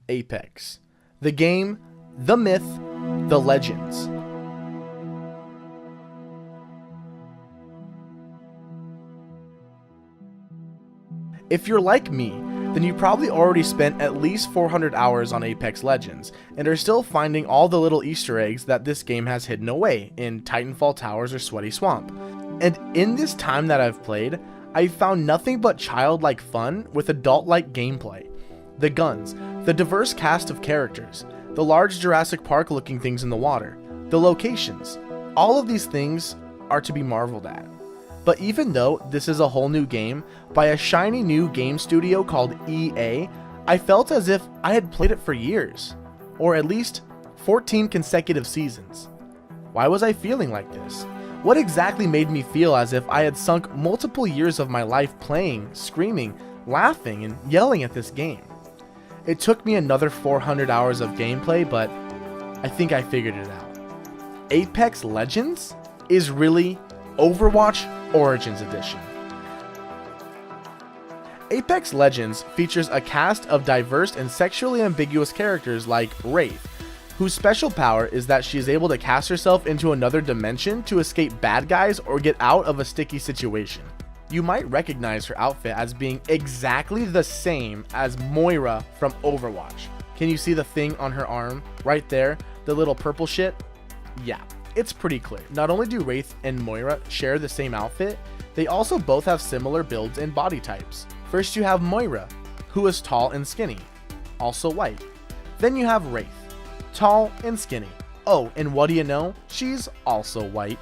Apex. The game, the myth, the legends. If you're like me, then you probably already spent at least 400 hours on Apex Legends, and are still finding all the little Easter eggs that this game has hidden away in Titanfall Towers or Sweaty Swamp. And in this time that I've played, I've found nothing but childlike fun with adult-like gameplay. The guns, the diverse cast of characters, the large Jurassic Park looking things in the water, the locations, all of these things are to be marveled at. But even though this is a whole new game by a shiny new game studio called EA, I felt as if I had played it for years, or at least 14 consecutive seasons. Why was I feeling like this? What exactly made me feel as if I had sunk multiple years of my life playing, screaming, laughing, and yelling at this game? It took me another 400 hours of gameplay, but I think I figured it out. Apex Legends is really Overwatch Origins Edition. Apex Legends features a cast of diverse and sexually ambiguous characters like Wraith, whose special power is that she is able to cast herself into another dimension to escape bad guys or get out of a sticky situation. You might recognize her outfit as being exactly the same as Moira from Overwatch. Can you see the thing on her arm right there, the little purple shit? Yeah, it's pretty clear. Not only do Wraith and Moira share the same outfit, they also both have similar builds and body types. First you have Moira, who is tall and skinny, also white. Then you have Wraith, tall and skinny. Oh, and what do you know? She's also white.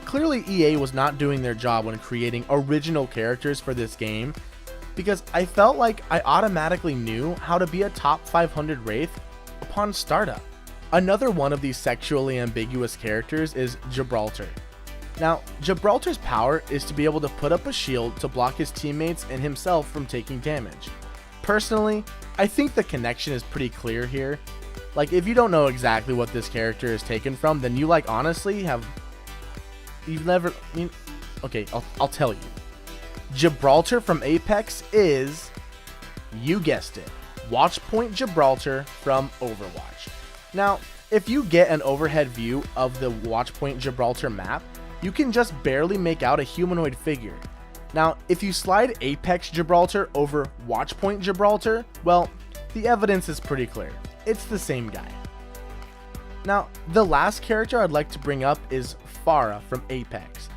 Clearly EA was not doing their job when creating original characters for this game, because I felt like I automatically knew how to be a top 500 Wraith upon startup. Another one of these sexually ambiguous characters is Gibraltar. Now, Gibraltar's power is to be able to put up a shield to block his teammates and himself from taking damage. Personally, I think the connection is pretty clear here. Like, if you don't know exactly what this character is taken from, then you honestly you've never, okay, I'll tell you. Gibraltar from Apex is, you guessed it, Watchpoint Gibraltar from Overwatch. Now, if you get an overhead view of the Watchpoint Gibraltar map, you can just barely make out a humanoid figure. Now, if you slide Apex Gibraltar over Watchpoint Gibraltar, well, the evidence is pretty clear. It's the same guy. Now, the last character I'd like to bring up is Farah from Apex,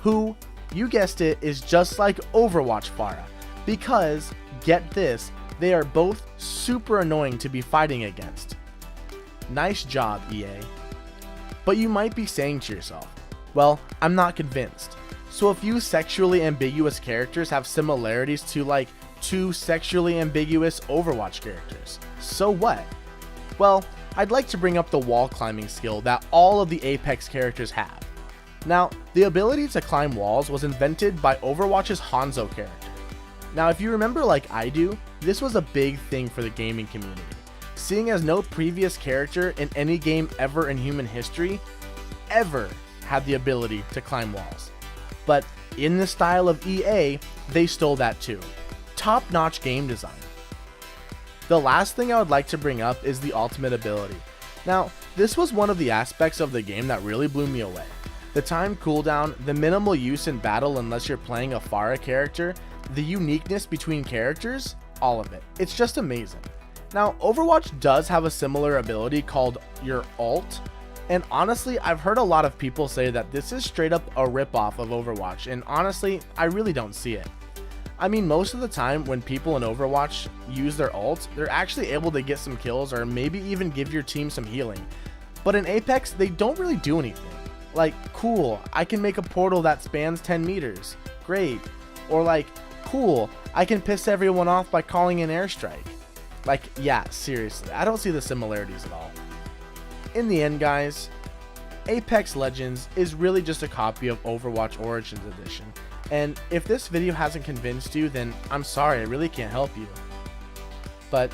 who, you guessed it, is just like Overwatch Farah, because, get this, they are both super annoying to be fighting against. Nice job, EA. But you might be saying to yourself, well, I'm not convinced. So a few sexually ambiguous characters have similarities to two sexually ambiguous Overwatch characters. So what? Well, I'd like to bring up the wall climbing skill that all of the Apex characters have. Now, the ability to climb walls was invented by Overwatch's Hanzo character. Now, if you remember like I do, this was a big thing for the gaming community, seeing as no previous character in any game ever in human history ever had the ability to climb walls. But in the style of EA, they stole that too. Top-notch game design. The last thing I would like to bring up is the ultimate ability. Now, this was one of the aspects of the game that really blew me away. The time cooldown, the minimal use in battle unless you're playing a Farah character, the uniqueness between characters, all of it. It's just amazing. Now, Overwatch does have a similar ability called your ult, and honestly, I've heard a lot of people say that this is straight up a ripoff of Overwatch, and honestly, I really don't see it. I mean, most of the time when people in Overwatch use their ult, they're actually able to get some kills or maybe even give your team some healing. But in Apex, they don't really do anything. Like, cool, I can make a portal that spans 10 meters. Great. Or like, cool, I can piss everyone off by calling an airstrike. Like, yeah, seriously, I don't see the similarities at all. In the end, guys, Apex Legends is really just a copy of Overwatch Origins Edition. And if this video hasn't convinced you, then I'm sorry, I really can't help you. But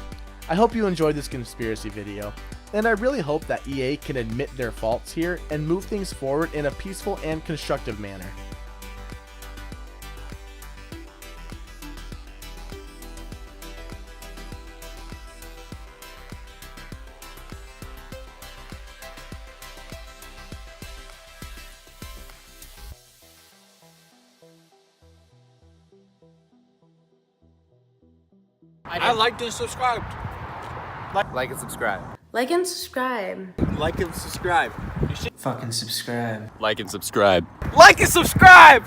I hope you enjoyed this conspiracy video, and I really hope that EA can admit their faults here and move things forward in a peaceful and constructive manner. I liked and subscribed. Like and subscribe. Like and subscribe. Like and subscribe. Fucking subscribe. Like and subscribe. Like and subscribe!